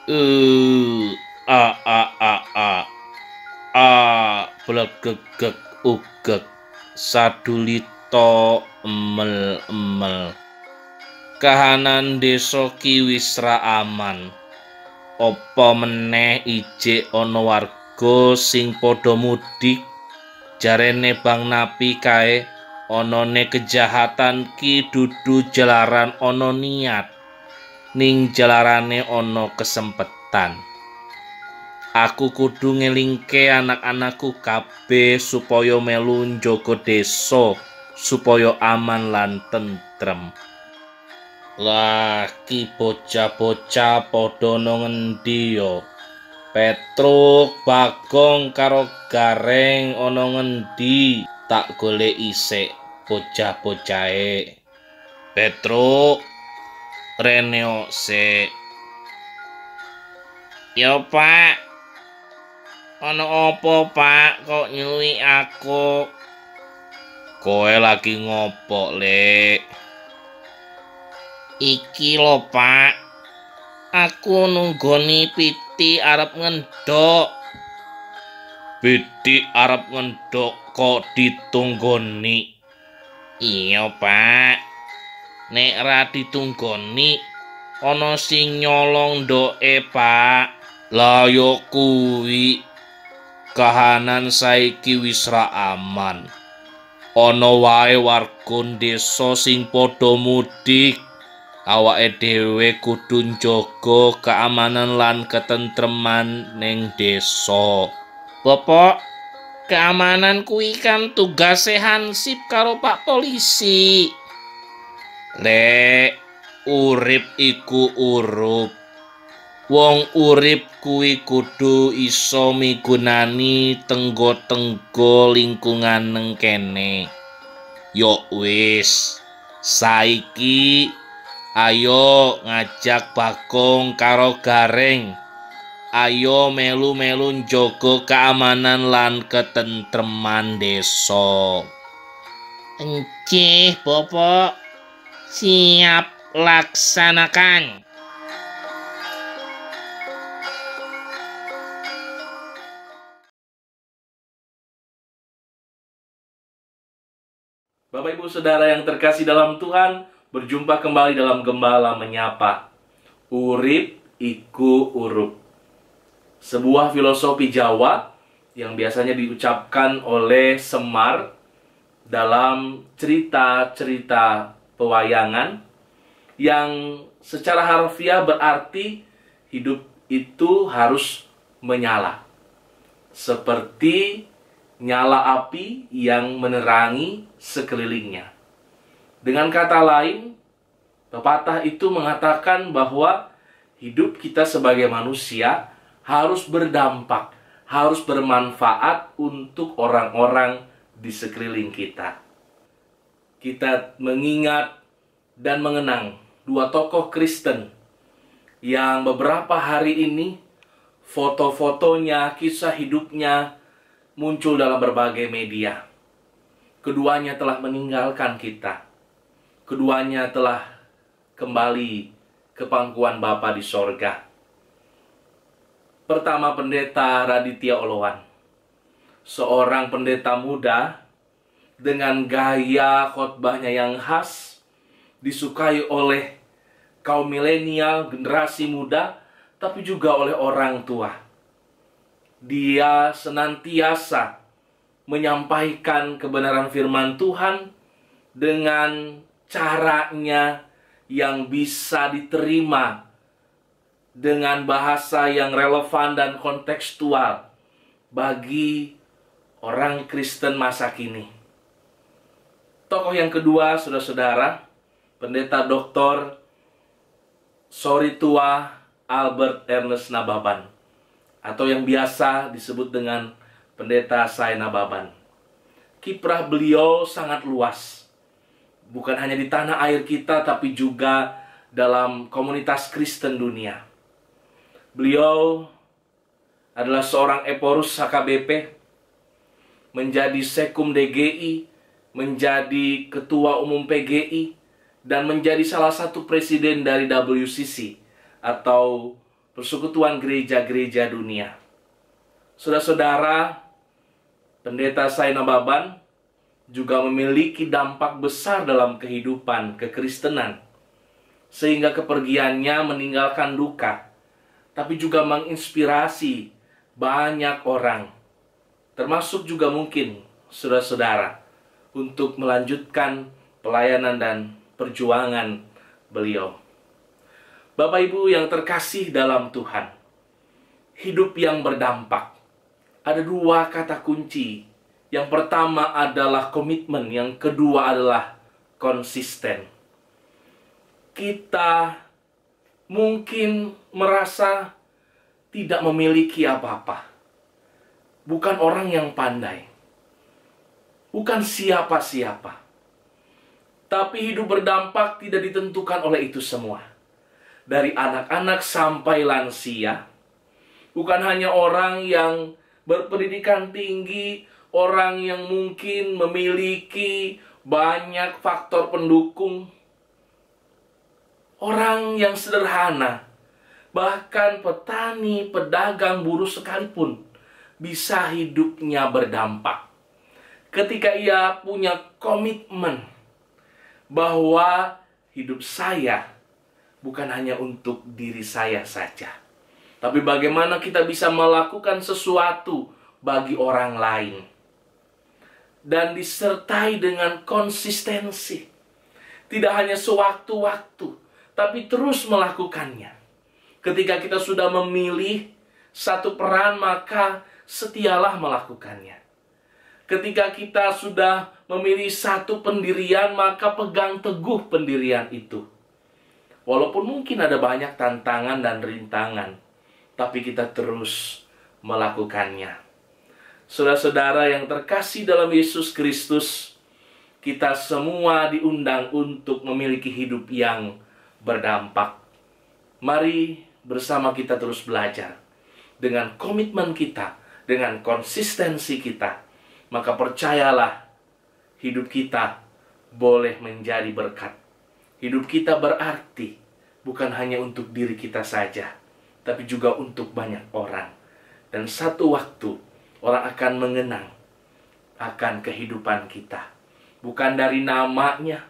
A a a a a blegegeg ugeg sadulita emel emel. Kahanan desa ki wis ra aman. Apa meneh ijik ana warga sing padha mudik. Jarene Bang Napi kae onone kejahatan ki dudu jalaran ana niat, ning jalarane ana kesempetan. Aku kudu ngelingke anak-anakku kabeh supaya melu njaga desa supaya aman lan tentrem. Lah ki bocah-bocah padha nang ngendi ya? Petruk, Bagong karo Gareng ana ngendi? Tak golek isik bocah-bocahe. Petruk, rene sik. Ya, Pak. Ana apa, Pak? Kok nyuwi aku? Kowe lagi ngopo, Lek? Iki lho, Pak. Aku nunggoni Piti arep ngendhok. Piti arep ngendhok kok ditunggoni? Iya, Pak. Nek ra ditunggoni ana sing nyolong ndoke, Pak. Lah yo kuwi kahanan saiki wis ra aman. Ana wae warga desa sing padha mudik. Awake dhewe kudu njaga keamanan lan ketentreman ning desa. Bapak, keamanan kuwi kan tugase Hansip karo Pak Polisi. Lek urip iku urup. Wong urip kuwi kudu iso migunani tenggo-tenggo lingkungan neng kene. Yo wis, saiki ayo ngajak Bagong karo Gareng. Ayo melu-melu njaga keamanan lan ketentreman desa. Encih, Bapak. Siap laksanakan. Bapak Ibu Saudara yang terkasih dalam Tuhan, berjumpa kembali dalam Gembala Menyapa. Urip iku urup. Sebuah filosofi Jawa yang biasanya diucapkan oleh Semar dalam cerita-cerita pewayangan yang secara harfiah berarti hidup itu harus menyala. Seperti nyala api yang menerangi sekelilingnya. Dengan kata lain, pepatah itu mengatakan bahwa hidup kita sebagai manusia harus berdampak, harus bermanfaat untuk orang-orang di sekeliling kita. Kita mengingat dan mengenang dua tokoh Kristen yang beberapa hari ini foto-fotonya, kisah hidupnya muncul dalam berbagai media. Keduanya telah meninggalkan kita. Keduanya telah kembali ke pangkuan Bapa di sorga. Pertama, Pendeta Raditya Oloan. Seorang pendeta muda dengan gaya khotbahnya yang khas, disukai oleh kaum milenial, generasi muda, tapi juga oleh orang tua. Dia senantiasa menyampaikan kebenaran firman Tuhan dengan caranya yang bisa diterima dengan bahasa yang relevan dan kontekstual bagi orang Kristen masa kini. Tokoh yang kedua, saudara-saudara, Pendeta Dr. Soritua Albert Ernest Nababan, atau yang biasa disebut dengan Pendeta Sai Nababan. Kiprah beliau sangat luas, bukan hanya di tanah air kita, tapi juga dalam komunitas Kristen dunia. Beliau adalah seorang Eporus HKBP, menjadi Sekum DGI, menjadi Ketua Umum PGI, dan menjadi salah satu presiden dari WCC, atau persekutuan gereja-gereja dunia. Saudara-saudara, Pendeta Sai Nababan juga memiliki dampak besar dalam kehidupan kekristenan, sehingga kepergiannya meninggalkan duka, tapi juga menginspirasi banyak orang, termasuk juga mungkin saudara-saudara, untuk melanjutkan pelayanan dan perjuangan beliau. Bapak Ibu yang terkasih dalam Tuhan, hidup yang berdampak. Ada dua kata kunci. Yang pertama adalah komitmen, yang kedua adalah konsisten. Kita mungkin merasa tidak memiliki apa-apa. Bukan orang yang pandai. Bukan siapa-siapa. Tapi hidup berdampak tidak ditentukan oleh itu semua. Dari anak-anak sampai lansia. Bukan hanya orang yang berpendidikan tinggi, orang yang mungkin memiliki banyak faktor pendukung. Orang yang sederhana, bahkan petani, pedagang, buruh sekalipun, bisa hidupnya berdampak. Ketika ia punya komitmen bahwa hidup saya bukan hanya untuk diri saya saja, tapi bagaimana kita bisa melakukan sesuatu bagi orang lain. Dan disertai dengan konsistensi. Tidak hanya sewaktu-waktu, tapi terus melakukannya. Ketika kita sudah memilih satu peran, maka setialah melakukannya. Ketika kita sudah memilih satu pendirian, maka pegang teguh pendirian itu. Walaupun mungkin ada banyak tantangan dan rintangan, tapi kita terus melakukannya. Saudara-saudara yang terkasih dalam Yesus Kristus, kita semua diundang untuk memiliki hidup yang berdampak. Mari bersama kita terus belajar. Dengan komitmen kita, dengan konsistensi kita, maka percayalah, hidup kita boleh menjadi berkat. Hidup kita berarti bukan hanya untuk diri kita saja, tapi juga untuk banyak orang. Dan satu waktu orang akan mengenang akan kehidupan kita. Bukan dari namanya,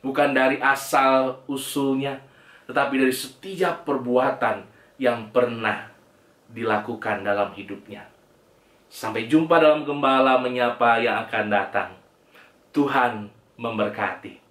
bukan dari asal usulnya, tetapi dari setiap perbuatan yang pernah dilakukan dalam hidupnya. Sampai jumpa dalam Gembala Menyapa yang akan datang. Tuhan memberkati.